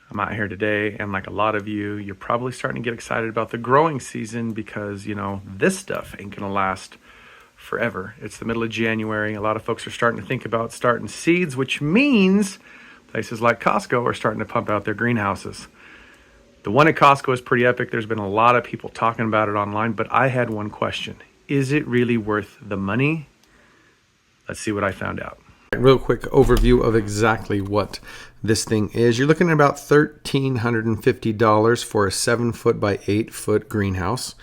I'm out here today, and like a lot of you, you're probably starting to get excited about the growing season because, this stuff ain't gonna last forever. It's the middle of January. A lot of folks are starting to think about starting seeds, which means places like Costco are starting to pump out their greenhouses. The one at Costco is pretty epic. There's been a lot of people talking about it online, but I had one question. Is it really worth the money? Let's see what I found out. Real quick overview of exactly what this thing is. You're looking at about $1,350 for a 7-foot by 8-foot greenhouse.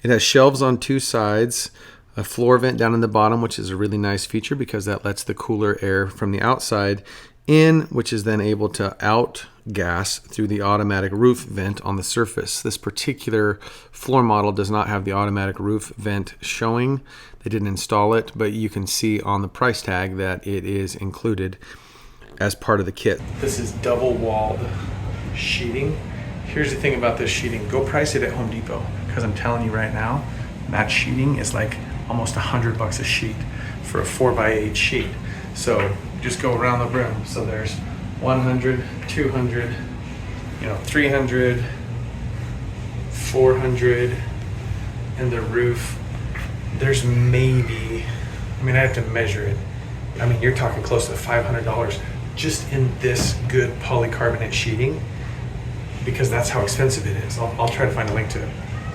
It has shelves on two sides, a floor vent down in the bottom, which is a really nice feature because that lets the cooler air from the outside in, which is then able to outgas through the automatic roof vent on the surface. This particular floor model does not have the automatic roof vent showing. They didn't install it, but you can see on the price tag that it is included as part of the kit. This is double walled sheeting. Here's the thing about this sheeting. Go price it at Home Depot, because I'm telling you right now, that sheeting is like almost $100 a sheet for a 4x8 sheet. So just go around the room. So there's 100, 200, 300, 400, and the roof. There's maybe, I have to measure it. You're talking close to $500 just in this good polycarbonate sheeting, because that's how expensive it is. I'll try to find a link to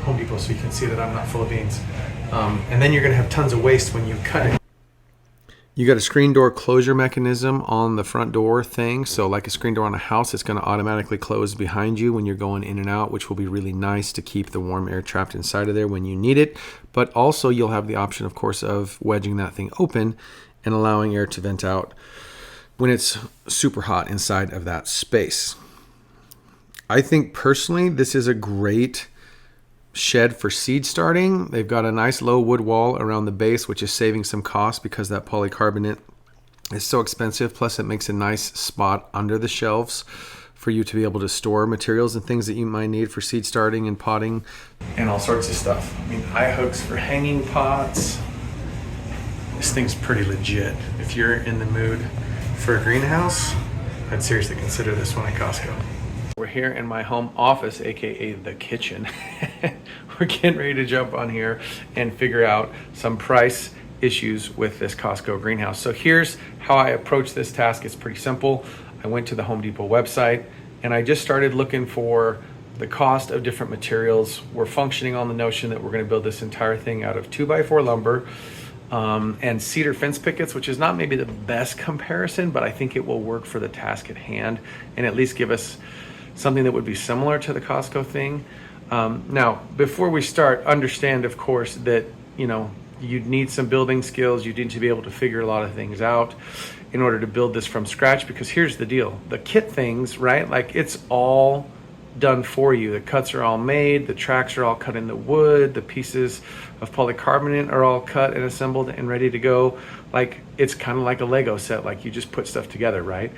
Home Depot so you can see that I'm not full of beans. And then you're gonna have tons of waste when you cut it. You got a screen door closure mechanism on the front door thing. So like a screen door on a house, it's going to automatically close behind you when you're going in and out, which will be really nice to keep the warm air trapped inside of there when you need it. But also you'll have the option, of course, of wedging that thing open and allowing air to vent out when it's super hot inside of that space. I think personally, this is a great shed for seed starting. They've got a nice low wood wall around the base, which is saving some cost because that polycarbonate is so expensive. Plus it makes a nice spot under the shelves for you to be able to store materials and things that you might need for seed starting and potting and all sorts of stuff. High hooks for hanging pots. This thing's pretty legit. If you're in the mood for a greenhouse, I'd seriously consider this one at Costco. We're here in my home office, aka the kitchen. We're getting ready to jump on here and figure out some price issues with this Costco greenhouse. So here's how I approach this task. It's pretty simple. I went to the Home Depot website and I just started looking for the cost of different materials. We're functioning on the notion that we're going to build this entire thing out of 2x4 lumber and cedar fence pickets, which is not maybe the best comparison, but I think it will work for the task at hand and at least give us something that would be similar to the Costco thing. Now, before we start, understand, of course, that you'd need some building skills. You need to be able to figure a lot of things out in order to build this from scratch, because here's the deal. The kit things, right? Like, it's all done for you. The cuts are all made. The tracks are all cut in the wood. The pieces of polycarbonate are all cut and assembled and ready to go. Like, it's kind of like a Lego set. Like, you just put stuff together, right?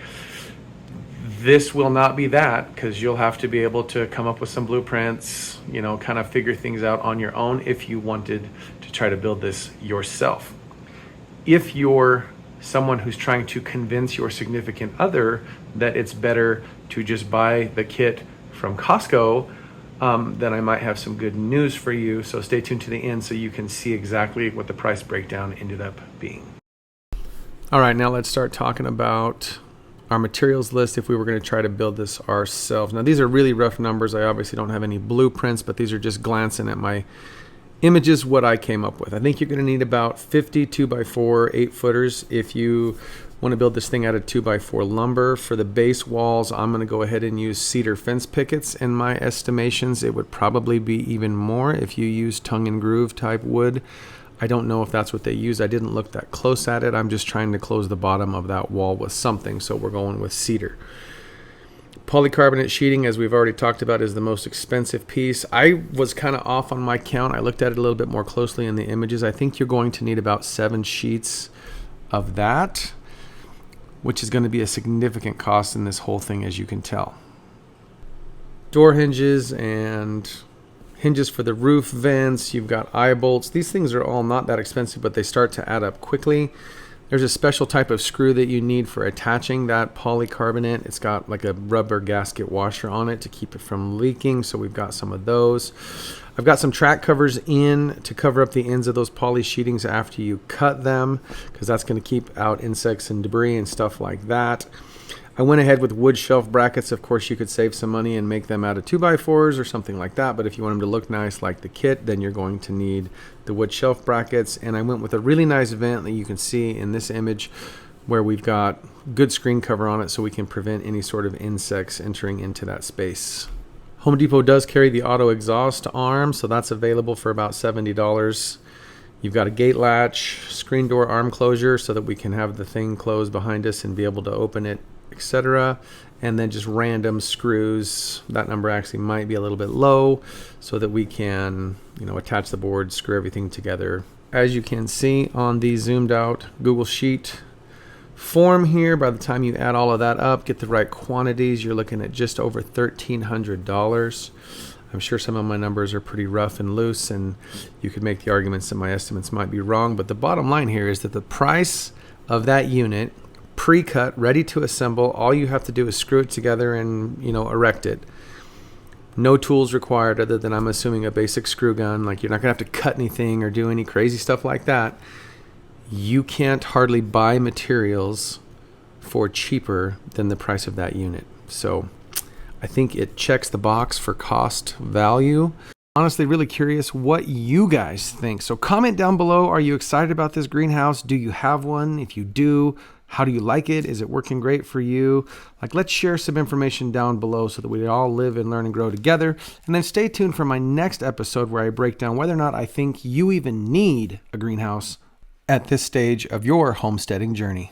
This will not be that, because you'll have to be able to come up with some blueprints, kind of figure things out on your own if you wanted to try to build this yourself. If you're someone who's trying to convince your significant other that it's better to just buy the kit from Costco, then I might have some good news for you. So stay tuned to the end so you can see exactly what the price breakdown ended up being. All right, now let's start talking about our materials list if we were going to try to build this ourselves. Now these are really rough numbers. I obviously don't have any blueprints, but these are just glancing at my images, what I came up with. I think you're going to need about 50 2x4 8-footers if you want to build this thing out of 2x4 lumber. For the base walls, I'm going to go ahead and use cedar fence pickets. In my estimations, it would probably be even more if you use tongue and groove type wood. I don't know if that's what they use. I didn't look that close at it. I'm just trying to close the bottom of that wall with something, so we're going with cedar. Polycarbonate sheeting, as we've already talked about, is the most expensive piece. I was kind of off on my count. I looked at it a little bit more closely in the images. I think you're going to need about 7 sheets of that, which is going to be a significant cost in this whole thing, as you can tell. Door hinges and hinges for the roof vents. You've got eye bolts. These things are all not that expensive, but they start to add up quickly. There's a special type of screw that you need for attaching that polycarbonate. It's got like a rubber gasket washer on it to keep it from leaking. So we've got some of those. I've got some track covers in to cover up the ends of those poly sheetings after you cut them, because that's going to keep out insects and debris and stuff like that. I went ahead with wood shelf brackets. Of course, you could save some money and make them out of 2x4s or something like that. But if you want them to look nice like the kit, then you're going to need the wood shelf brackets. And I went with a really nice vent that you can see in this image where we've got good screen cover on it so we can prevent any sort of insects entering into that space. Home Depot does carry the auto exhaust arm, so that's available for about $70. You've got a gate latch, screen door arm closure so that we can have the thing closed behind us and be able to open it, etc. And then just random screws. That number actually might be a little bit low so that we can, attach the board, screw everything together. As you can see on the zoomed out Google Sheet form here, by the time you add all of that up, get the right quantities, you're looking at just over $1,300. I'm sure some of my numbers are pretty rough and loose, and you could make the arguments that my estimates might be wrong, but the bottom line here is that the price of that unit, pre-cut, ready to assemble, all you have to do is screw it together and erect it. No tools required other than, I'm assuming, a basic screw gun. Like, you're not gonna have to cut anything or do any crazy stuff like that. You can't hardly buy materials for cheaper than the price of that unit. So I think it checks the box for cost value. Honestly, really curious what you guys think. So comment down below. Are you excited about this greenhouse? Do you have one? If you do, how do you like it? Is it working great for you? Let's share some information down below so that we all live and learn and grow together. And then stay tuned for my next episode where I break down whether or not I think you even need a greenhouse at this stage of your homesteading journey.